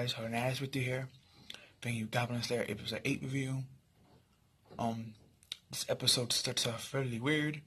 guys, Hernaz with you here, bringing you Goblin Slayer episode 8 review. This episode starts off fairly weird,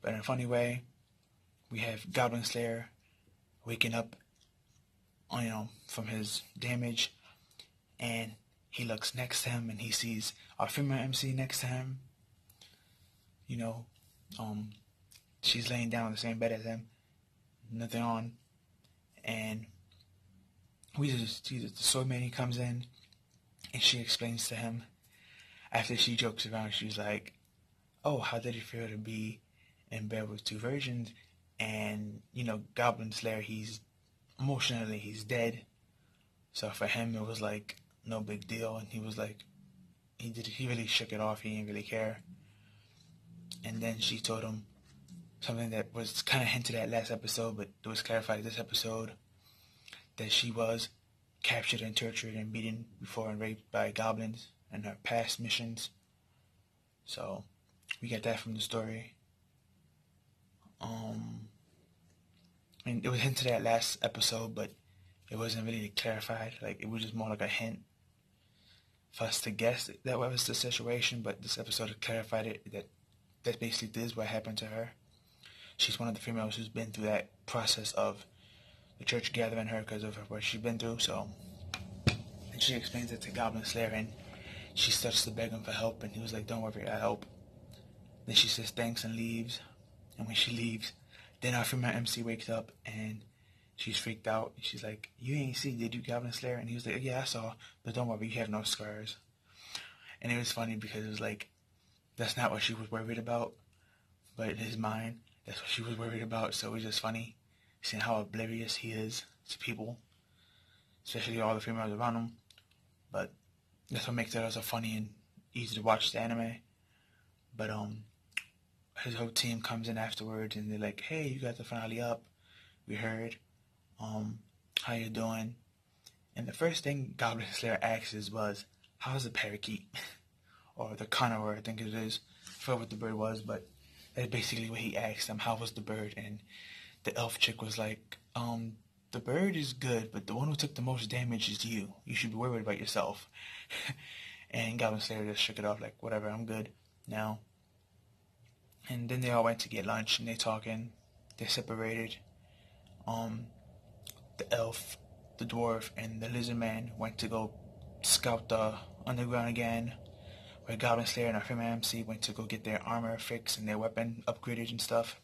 but in a funny way. We have Goblin Slayer waking up, from his damage, and he looks next to him and he sees our female MC next to him. She's laying down on the same bed as him, nothing on, and the soy man comes in, and she explains to him, after she jokes around, she's like, oh, how did it feel to be in bed with two virgins? And, Goblin Slayer, he's dead. So for him, it was like, no big deal. And he was like, he really shook it off. He didn't really care. And then she told him something that was kind of hinted at last episode, but it was clarified this episode, that she was captured and tortured and beaten before and raped by goblins in her past missions. So we got that from the story. It was hinted at last episode, but it wasn't really clarified. Like, it was just more like a hint for us to guess that was the situation, but this episode clarified it, that basically this is what happened to her. She's one of the females who's been through that process of the church gathering her because of what she's been through. So, and she explains it to Goblin Slayer, and she starts to beg him for help, and he was like, don't worry, I'll help. Then she says thanks and leaves. And when she leaves, then our female MC wakes up and she's freaked out. She's like, you ain't see, did you, Goblin Slayer? And he was like, yeah, I saw, but don't worry, you have no scars. And it was funny because it was like, that's not what she was worried about, but in his mind, that's what she was worried about. So it was just funny seeing how oblivious he is to people, especially all the females around him. But that's what makes it also funny and easy to watch the anime. But his whole team comes in afterwards and they're like, hey, you got the finale up. We heard. How you doing? And the first thing Goblin Slayer asks was, how's the parakeet? Or the carnivore, I think it is. I forgot what the bird was, but that's basically what he asked him. How was the bird? And the elf chick was like, the bird is good, but the one who took the most damage is you. You should be worried about yourself. And Goblin Slayer just shook it off like, whatever, I'm good now. And then they all went to get lunch, and they're talking. They're separated. The elf, the dwarf, and the lizard man went to go scout the underground again, where Goblin Slayer and our female MC went to go get their armor fixed and their weapon upgraded and stuff.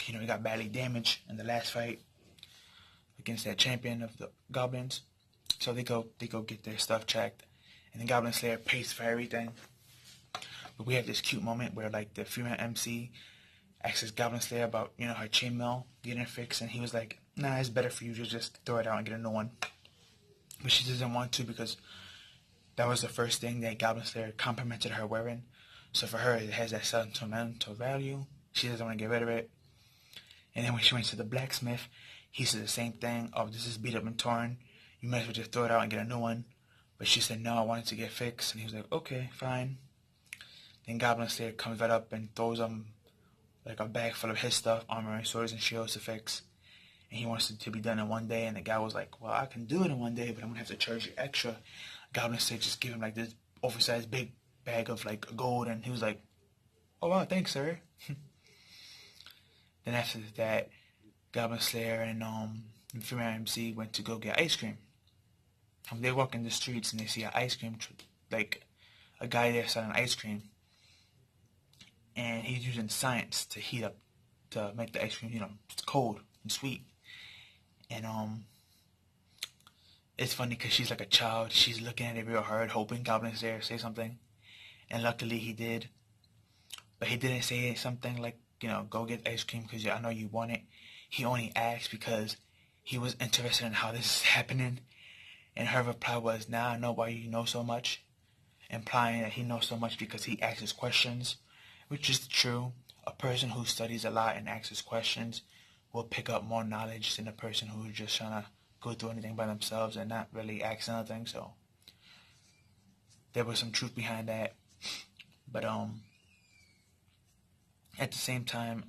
He got badly damaged in the last fight against that champion of the goblins. So they go get their stuff checked, and then Goblin Slayer pays for everything. But we have this cute moment where, like, the female MC asks Goblin Slayer about, her chainmail getting fixed, and he was like, nah, it's better for you to just throw it out and get a new one. But she doesn't want to because that was the first thing that Goblin Slayer complimented her wearing. So for her, it has that sentimental value. She doesn't want to get rid of it. And then when she went to the blacksmith, he said the same thing. Oh, this is beat up and torn. You might as well just throw it out and get a new one. But she said, no, I want it to get fixed. And he was like, okay, fine. Then Goblin Slayer comes right up and throws him like a bag full of his stuff, armor, swords, and shields to fix. And he wants it to be done in one day. And the guy was like, well, I can do it in one day, but I'm going to have to charge you extra. Goblin Slayer just give him like this oversized big bag of like gold. And he was like, oh, wow, thanks, sir. Then after that, Goblin Slayer and female MC went to go get ice cream. They walk in the streets and they see an ice cream, like a guy there selling ice cream. And he's using science to heat up, to make the ice cream, cold and sweet. And it's funny because she's like a child. She's looking at it real hard, hoping Goblin Slayer say something. And luckily he did. But he didn't say something like, go get ice cream because I know you want it. He only asked because he was interested in how this is happening. And her reply was, now I know why you know so much. Implying that he knows so much because he asks questions. Which is true. A person who studies a lot and asks questions will pick up more knowledge than a person who is just trying to go through anything by themselves and not really ask anything. So there was some truth behind that. But at the same time,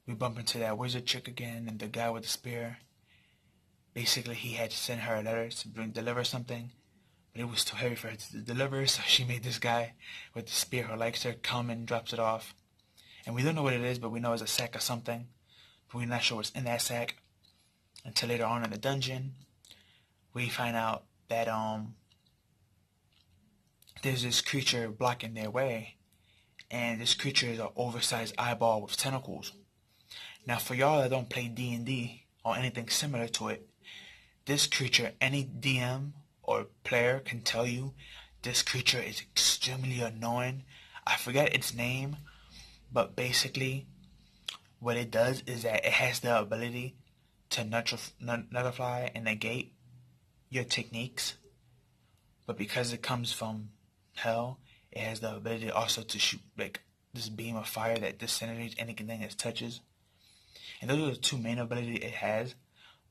we bump into that wizard chick again and the guy with the spear. Basically, he had to send her a letter to deliver something, but it was too heavy for her to deliver, so she made this guy with the spear who likes her come and drops it off. And we don't know what it is, but we know it's a sack of something, but we're not sure what's in that sack until later on in the dungeon. We find out that there's this creature blocking their way, and this creature is an oversized eyeball with tentacles. Now, for y'all that don't play D&D or anything similar to it, this creature, any DM or player can tell you, this creature is extremely annoying. I forget its name, but basically what it does is that it has the ability to nullify and negate your techniques, but because it comes from hell, it has the ability also to shoot like this beam of fire that disintegrates anything it touches. And those are the two main abilities it has,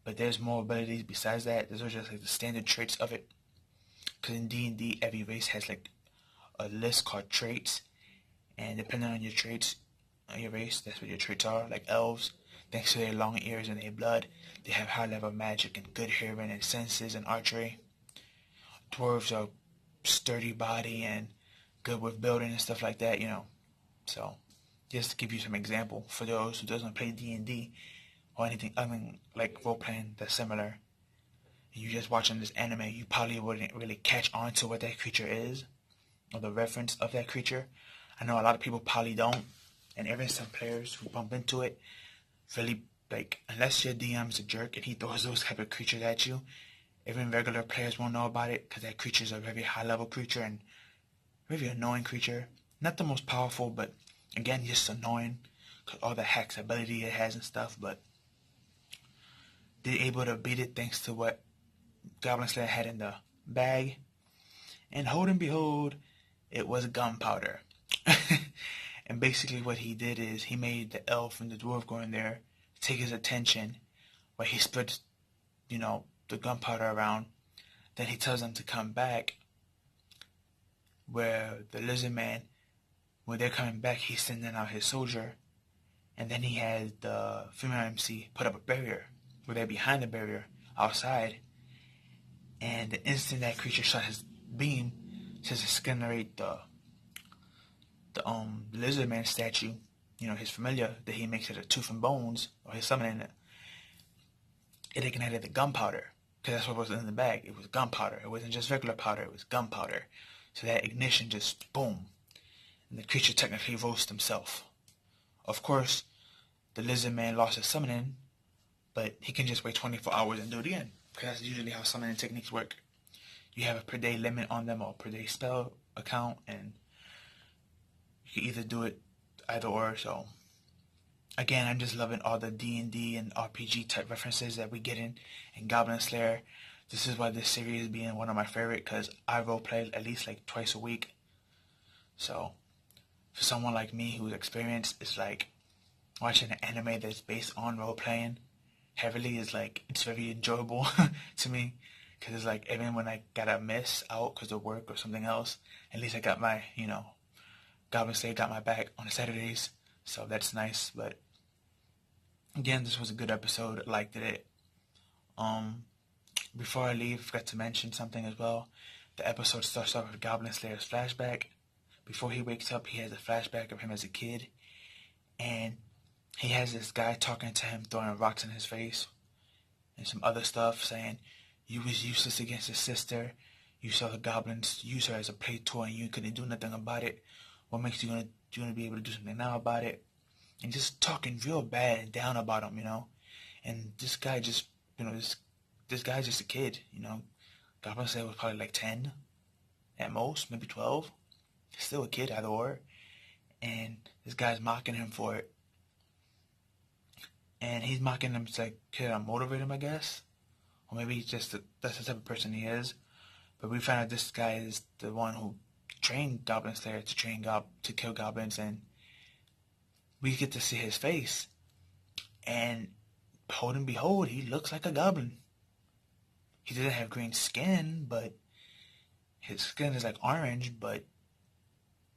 but there's more abilities besides that. Those are just like the standard traits of it. Because in D&D, every race has like a list called traits, and depending on your traits, your race, that's what your traits are. Like elves, thanks to their long ears and their blood, they have high level magic and good hearing and senses and archery. Dwarves are sturdy body and good with building and stuff like that, So, just to give you some example for those who doesn't play D&D or anything other than like role playing that's similar, and you're just watching this anime, you probably wouldn't really catch on to what that creature is or the reference of that creature. I know a lot of people probably don't, and even some players who bump into it really like, unless your DM's a jerk and he throws those type of creatures at you, even regular players won't know about it because that creature is a very high level creature and very annoying creature. Not the most powerful, but again, just annoying because all the hacks ability it has and stuff. But they're able to beat it thanks to what Goblin Slayer had in the bag. And hold and behold, it was gunpowder. And basically what he did is he made the elf and the dwarf go in there, take his attention, where he spreads, the gunpowder around. Then he tells them to come back, where the lizard man, when they're coming back, he's sending out his soldier. And then he had the female MC put up a barrier, where they're behind the barrier, outside. And the instant that creature shot his beam, to incinerate the lizard man statue, his familiar that he makes out of tooth and bones, or his summoning it ignited the gunpowder, because that's what was in the bag. It was gunpowder. It wasn't just regular powder, it was gunpowder. So that ignition just boom, and the creature technically roasts himself. Of course, the lizard man lost his summoning, but he can just wait 24 hours and do it again, because that's usually how summoning techniques work. You have a per day limit on them or per day spell account, and you can either do it either or. So again, I'm just loving all the D&D and RPG type references that we get in Goblin Slayer. This is why this series is being one of my favorite, because I roleplay at least like twice a week. So for someone like me who's experienced, it's like watching an anime that's based on role-playing heavily is like, it's very enjoyable to me, because it's like even when I gotta miss out because of work or something else, at least I got my, Goblin Slayer got my back on the Saturdays, so that's nice. But again, this was a good episode. I liked it. Before I leave, I forgot to mention something as well. The episode starts off with Goblin Slayer's flashback. Before he wakes up, he has a flashback of him as a kid, and he has this guy talking to him, throwing rocks in his face, and some other stuff, saying, "You was useless against your sister. You saw the goblins use her as a play toy, and you couldn't do nothing about it. What makes you gonna be able to do something now about it?" And just talking real bad and down about him, And this guy just, this guy's just a kid, Goblin Slayer was probably like 10 at most, maybe 12. Still a kid, either or. And this guy's mocking him for it. And he's mocking him to motivate him, I guess. Or maybe he's just that's the type of person he is. But we found out this guy is the one who trained Goblin Slayer to kill goblins, and we get to see his face. And behold and behold, he looks like a goblin. He doesn't have green skin, but his skin is like orange, but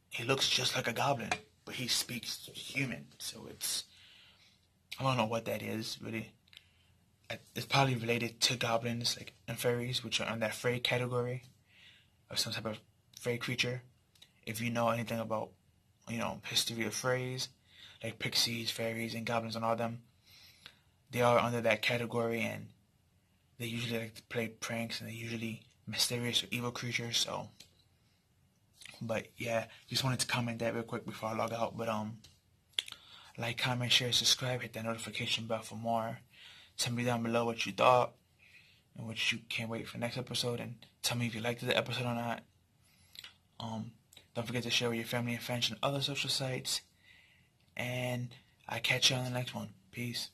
he looks just like a goblin. But he speaks human, so I don't know what that is, really. it's probably related to goblins like and fairies, which are on that fairy category of some type of fairy creature. If you know anything about, history of fairies, like pixies, fairies, and goblins and all them, they are under that category, and they usually like to play pranks, and they're usually mysterious or evil creatures. So, but yeah, just wanted to comment that real quick before I log out. But like, comment, share, subscribe, hit that notification bell for more. Tell me down below what you thought and what you can't wait for next episode, and tell me if you liked the episode or not. Don't forget to share with your family and friends on other social sites, and I'll catch you on the next one. Peace.